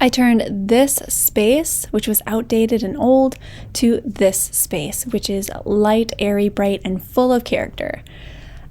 I turned this space, which was outdated and old, to this space, which is light, airy, bright, and full of character.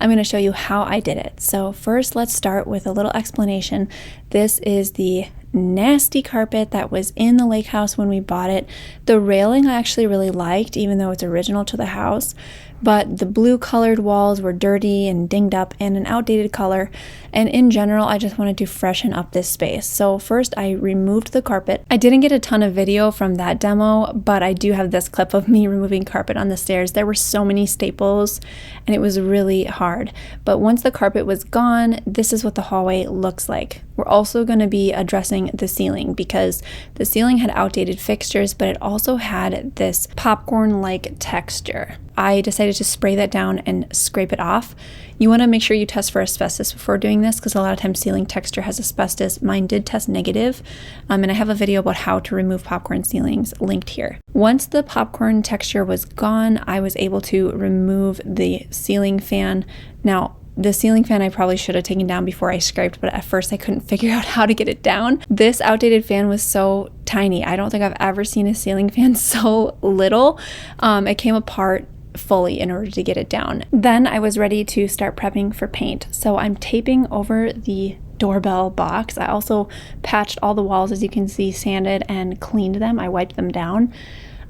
I'm going to show you how I did it. So first, let's start with a little explanation. This is the nasty carpet that was in the lake house when we bought it. The railing I actually really liked, even though it's original to the house, but the blue colored walls were dirty and dinged up and an outdated color. And in general, I just wanted to freshen up this space. So first I removed the carpet. I didn't get a ton of video from that demo, but I do have this clip of me removing carpet on the stairs. There were so many staples and it was really hard. But once the carpet was gone, this is what the hallway looks like. We're also going to be addressing the ceiling because the ceiling had outdated fixtures, but it also had this popcorn-like texture. I decided to spray that down and scrape it off. You want to make sure you test for asbestos before doing this because a lot of times ceiling texture has asbestos. Mine did test negative, and I have a video about how to remove popcorn ceilings linked here. Once the popcorn texture was gone, I was able to remove the ceiling fan. Now, the ceiling fan I probably should have taken down before I scraped, but at first I couldn't figure out how to get it down. This outdated fan was so tiny. I don't think I've ever seen a ceiling fan so little. It came apart fully in order to get it down. Then I was ready to start prepping for paint. So I'm taping over the doorbell box. I also patched all the walls, as you can see, sanded and cleaned them. I wiped them down.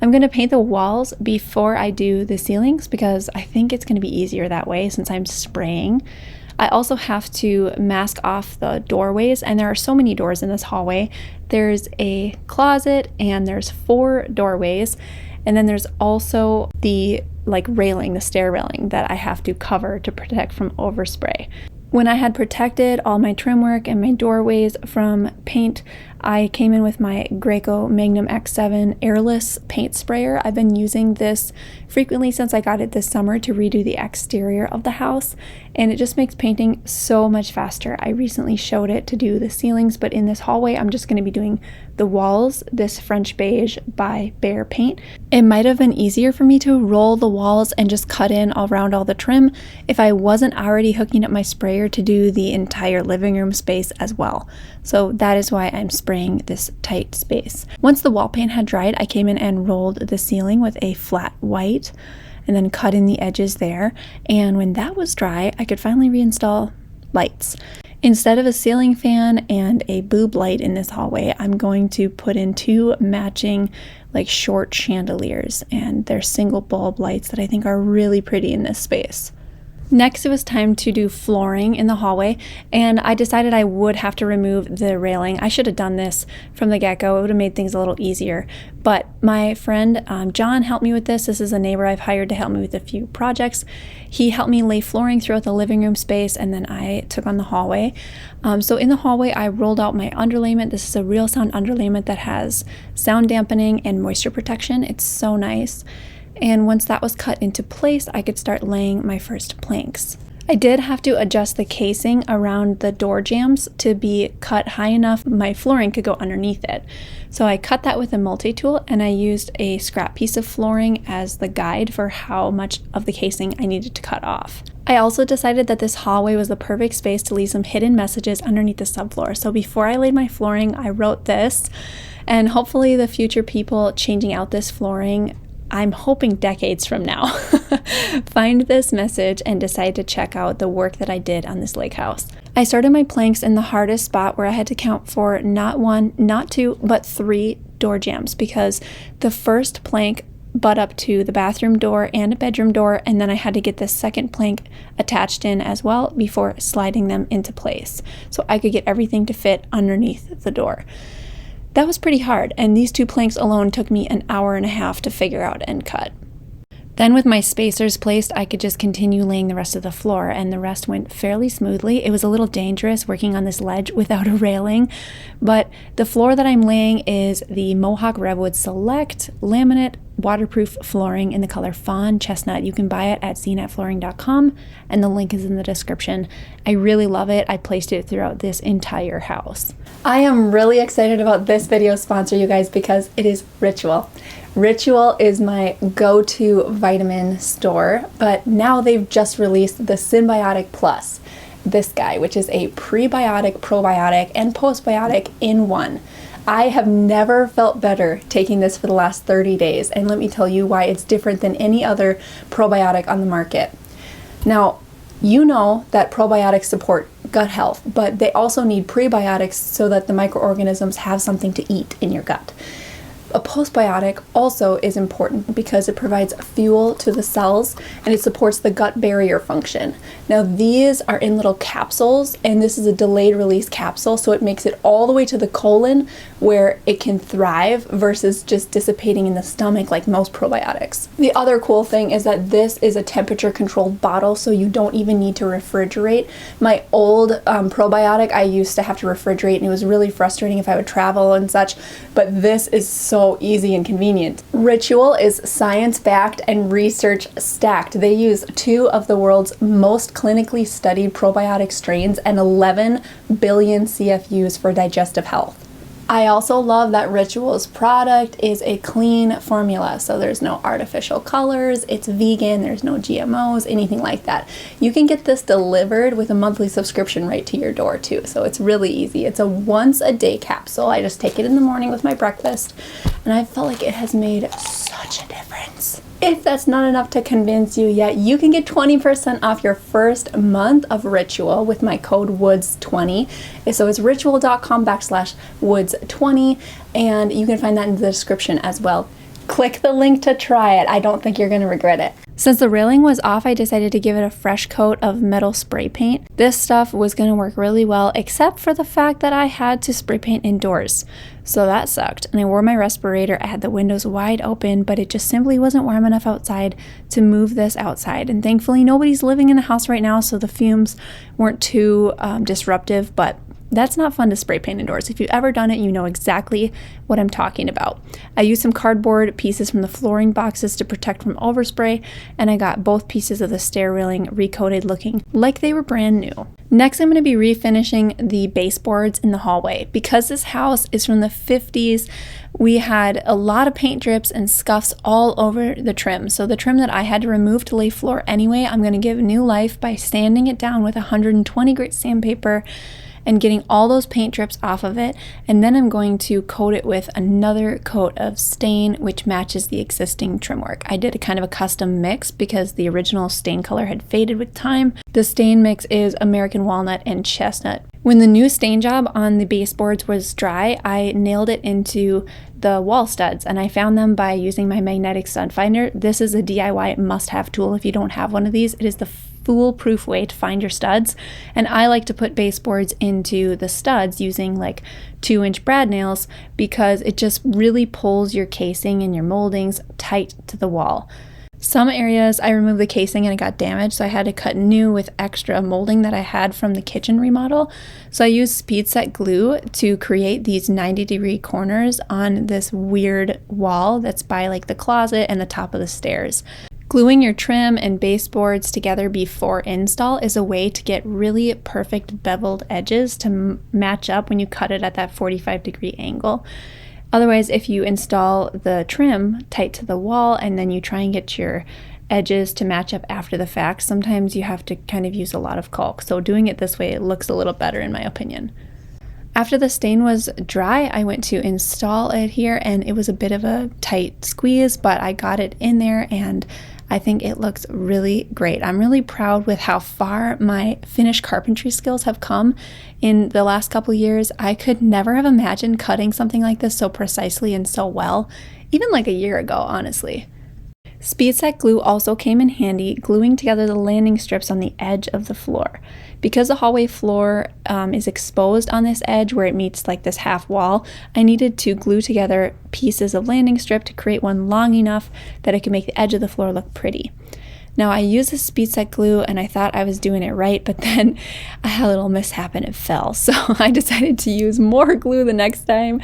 I'm going to paint the walls before I do the ceilings because I think it's going to be easier that way since I'm spraying. I also have to mask off the doorways, and there are so many doors in this hallway. There's a closet and there's 4 doorways, and then there's also the railing, the stair railing that I have to cover to protect from overspray. When I had protected all my trim work and my doorways from paint, I came in with my Graco Magnum X7 airless paint sprayer. I've been using this frequently since I got it this summer to redo the exterior of the house, and it just makes painting so much faster. I recently showed it to do the ceilings, but in this hallway, I'm just going to be doing the walls, this French beige by Behr paint. It might have been easier for me to roll the walls and just cut in around all the trim if I wasn't already hooking up my sprayer to do the entire living room space as well. So that is why I'm spraying this tight space. Once the wall paint had dried, I came in and rolled the ceiling with a flat white and then cut in the edges there. And when that was dry, I could finally reinstall lights. Instead of a ceiling fan and a boob light in this hallway, I'm going to put in 2 matching short chandeliers, and they're single bulb lights that I think are really pretty in this space. Next, it was time to do flooring in the hallway, and I decided I would have to remove the railing. I should have done this from the get-go. It would have made things a little easier, but my friend John helped me with this. This is a neighbor I've hired to help me with a few projects. He helped me lay flooring throughout the living room space, and then I took on the hallway. So in the hallway, I rolled out my underlayment. This is a real sound underlayment that has sound dampening and moisture protection. It's so nice. And once that was cut into place, I could start laying my first planks. I did have to adjust the casing around the door jambs to be cut high enough my flooring could go underneath it. So I cut that with a multi-tool, and I used a scrap piece of flooring as the guide for how much of the casing I needed to cut off. I also decided that this hallway was the perfect space to leave some hidden messages underneath the subfloor. So before I laid my flooring, I wrote this, and hopefully the future people changing out this flooring, I'm hoping decades from now, find this message and decide to check out the work that I did on this lake house. I started my planks in the hardest spot where I had to count for not 1, not 2, but 3 door jambs because the first plank butt up to the bathroom door and a bedroom door, and then I had to get the second plank attached in as well before sliding them into place so I could get everything to fit underneath the door. That was pretty hard, and these 2 planks alone took me an hour and a half to figure out and cut. Then with my spacers placed, I could just continue laying the rest of the floor, and the rest went fairly smoothly. It was a little dangerous working on this ledge without a railing, but the floor that I'm laying is the Mohawk Redwood Select laminate waterproof flooring in the color Fawn Chestnut. You can buy it at cnetflooring.com, and the link is in the description. I really love it. I placed it throughout this entire house. I am really excited about this video sponsor, you guys, because it is Ritual. Ritual is my go-to vitamin store, but now they've just released the Symbiotic Plus, this guy, which is a prebiotic, probiotic, and postbiotic in one. I have never felt better taking this for the last 30 days, and let me tell you why it's different than any other probiotic on the market. Now, you know that probiotics support gut health, but they also need prebiotics so that the microorganisms have something to eat in your gut. A postbiotic also is important because it provides fuel to the cells and it supports the gut barrier function. Now these are in little capsules, and this is a delayed release capsule, so it makes it all the way to the colon where it can thrive versus just dissipating in the stomach like most probiotics. The other cool thing is that this is a temperature controlled bottle, so you don't even need to refrigerate. My old probiotic I used to have to refrigerate, and it was really frustrating if I would travel and such, but this is so easy and convenient. Ritual is science-backed and research-stacked. They use 2 of the world's most clinically studied probiotic strains and 11 billion CFUs for digestive health. I also love that Ritual's product is a clean formula, so there's no artificial colors, it's vegan, there's no GMOs, anything like that. You can get this delivered with a monthly subscription right to your door too, so it's really easy. It's a once a day capsule. I just take it in the morning with my breakfast, and I felt like it has made such a difference. If that's not enough to convince you yet, you can get 20% off your first month of Ritual with my code WOODS20. So it's ritual.com/woods20, and you can find that in the description as well. Click the link to try it. I don't think you're going to regret it. Since the railing was off, I decided to give it a fresh coat of metal spray paint. This stuff was going to work really well, except for the fact that I had to spray paint indoors. So that sucked. And I wore my respirator. I had the windows wide open, but it just simply wasn't warm enough outside to move this outside. And thankfully, nobody's living in the house right now, so the fumes weren't too disruptive, but that's not fun to spray paint indoors. If you've ever done it, you know exactly what I'm talking about. I used some cardboard pieces from the flooring boxes to protect from overspray, and I got both pieces of the stair railing recoated looking like they were brand new. Next, I'm going to be refinishing the baseboards in the hallway. Because this house is from the 50s, we had a lot of paint drips and scuffs all over the trim. So the trim that I had to remove to lay floor anyway, I'm going to give new life by sanding it down with 120 grit sandpaper and getting all those paint drips off of it, and then I'm going to coat it with another coat of stain which matches the existing trim work. I did a kind of a custom mix because the original stain color had faded with time. The stain mix is American walnut and chestnut. When the new stain job on the baseboards was dry, I nailed it into the wall studs, and I found them by using my magnetic stud finder. This is a DIY must-have tool if you don't have one of these. It is the foolproof way to find your studs, and I like to put baseboards into the studs using like 2-inch brad nails because it just really pulls your casing and your moldings tight to the wall. Some areas I removed the casing and it got damaged, so I had to cut new with extra molding that I had from the kitchen remodel. So I used speed set glue to create these 90-degree corners on this weird wall that's by like the closet and the top of the stairs. Gluing your trim and baseboards together before install is a way to get really perfect beveled edges to match up when you cut it at that 45-degree angle. Otherwise, if you install the trim tight to the wall and then you try and get your edges to match up after the fact, sometimes you have to kind of use a lot of caulk. So doing it this way, it looks a little better in my opinion. After the stain was dry, I went to install it here, and it was a bit of a tight squeeze, but I got it in there and I think it looks really great. I'm really proud with how far my finished carpentry skills have come in the last couple years. I could never have imagined cutting something like this so precisely and so well, even like a year ago, honestly. Speed set glue also came in handy, gluing together the landing strips on the edge of the floor. Because the hallway floor is exposed on this edge where it meets like this half wall, I needed to glue together pieces of landing strip to create one long enough that it could make the edge of the floor look pretty. Now I used this speed set glue and I thought I was doing it right, but then I had a little mishap and it fell. So I decided to use more glue the next time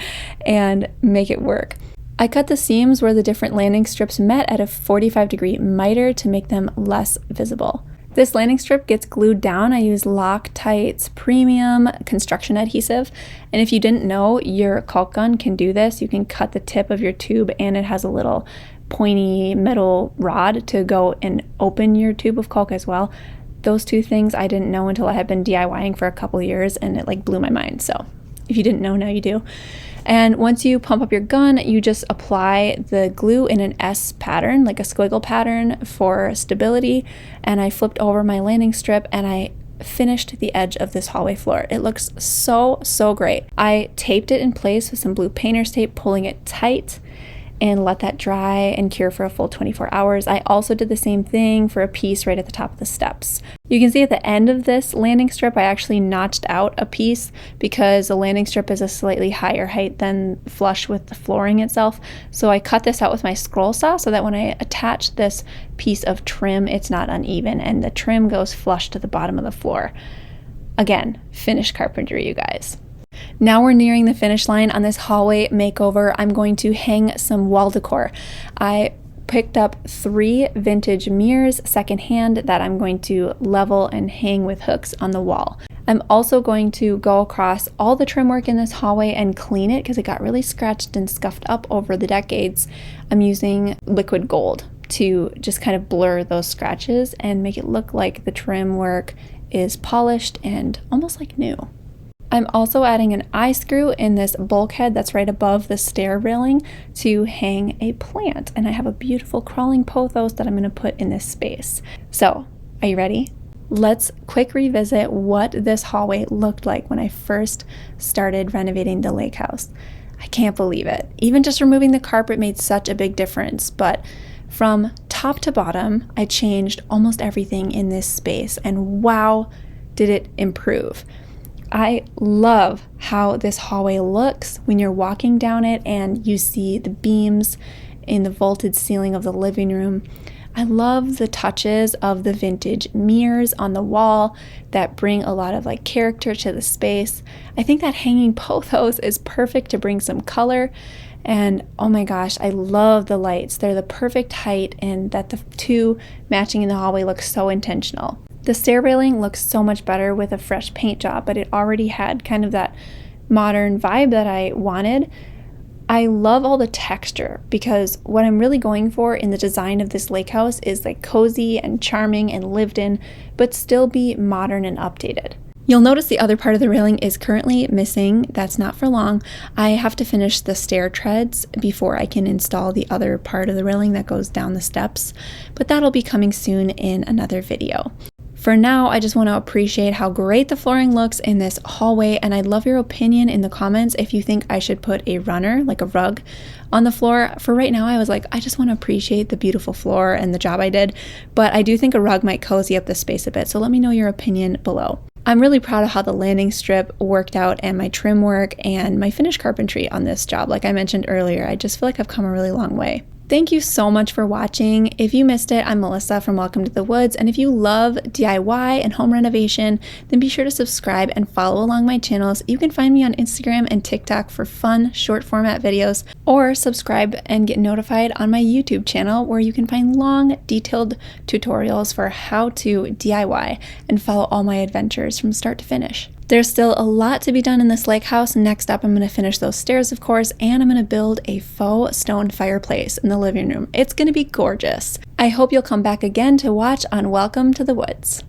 and make it work. I cut the seams where the different landing strips met at a 45-degree miter to make them less visible. This landing strip gets glued down. I use Loctite's premium construction adhesive, and if you didn't know, your caulk gun can do this. You can cut the tip of your tube, and it has a little pointy metal rod to go and open your tube of caulk as well. Those two things I didn't know until I had been DIYing for a couple years, and it like blew my mind. So if you didn't know, now you do. And once you pump up your gun, you just apply the glue in an S pattern, like a squiggle pattern for stability. And I flipped over my landing strip and I finished the edge of this hallway floor. It looks so great. I taped it in place with some blue painter's tape, pulling it tight, and let that dry and cure for a full 24 hours. I also did the same thing for a piece right at the top of the steps. You can see at the end of this landing strip, I actually notched out a piece because the landing strip is a slightly higher height than flush with the flooring itself. So I cut this out with my scroll saw so that when I attach this piece of trim, it's not uneven and the trim goes flush to the bottom of the floor. Again, finished carpentry, you guys. Now we're nearing the finish line on this hallway makeover. I'm going to hang some wall decor. I picked up 3 vintage mirrors secondhand that I'm going to level and hang with hooks on the wall. I'm also going to go across all the trim work in this hallway and clean it because it got really scratched and scuffed up over the decades. I'm using liquid gold to just kind of blur those scratches and make it look like the trim work is polished and almost like new. I'm also adding an eye screw in this bulkhead that's right above the stair railing to hang a plant. And I have a beautiful crawling pothos that I'm going to put in this space. So, are you ready? Let's quick revisit what this hallway looked like when I first started renovating the lake house. I can't believe it. Even just removing the carpet made such a big difference, but from top to bottom, I changed almost everything in this space, and wow, did it improve. I love how this hallway looks when you're walking down it and you see the beams in the vaulted ceiling of the living room. I love the touches of the vintage mirrors on the wall that bring a lot of like character to the space. I think that hanging pothos is perfect to bring some color. And oh my gosh, I love the lights. They're the perfect height, and that the 2 matching in the hallway look so intentional. The stair railing looks so much better with a fresh paint job, but it already had kind of that modern vibe that I wanted. I love all the texture because what I'm really going for in the design of this lake house is like cozy and charming and lived in, but still be modern and updated. You'll notice the other part of the railing is currently missing. That's not for long. I have to finish the stair treads before I can install the other part of the railing that goes down the steps, but that'll be coming soon in another video. For now, I just want to appreciate how great the flooring looks in this hallway, and I'd love your opinion in the comments if you think I should put a runner, like a rug, on the floor. For right now, I was like, I just want to appreciate the beautiful floor and the job I did, but I do think a rug might cozy up the space a bit, so let me know your opinion below. I'm really proud of how the landing strip worked out and my trim work and my finished carpentry on this job. Like I mentioned earlier, I just feel like I've come a really long way. Thank you so much for watching. If you missed it, I'm Melissa from Welcome to the Woods, and if you love DIY and home renovation, then be sure to subscribe and follow along my channels. You can find me on Instagram and TikTok for fun, short format videos, or subscribe and get notified on my YouTube channel where you can find long, detailed tutorials for how to DIY and follow all my adventures from start to finish. There's still a lot to be done in this lake house. Next up, I'm going to finish those stairs, of course, and I'm going to build a faux stone fireplace in the living room. It's going to be gorgeous. I hope you'll come back again to watch on Welcome to the Woods.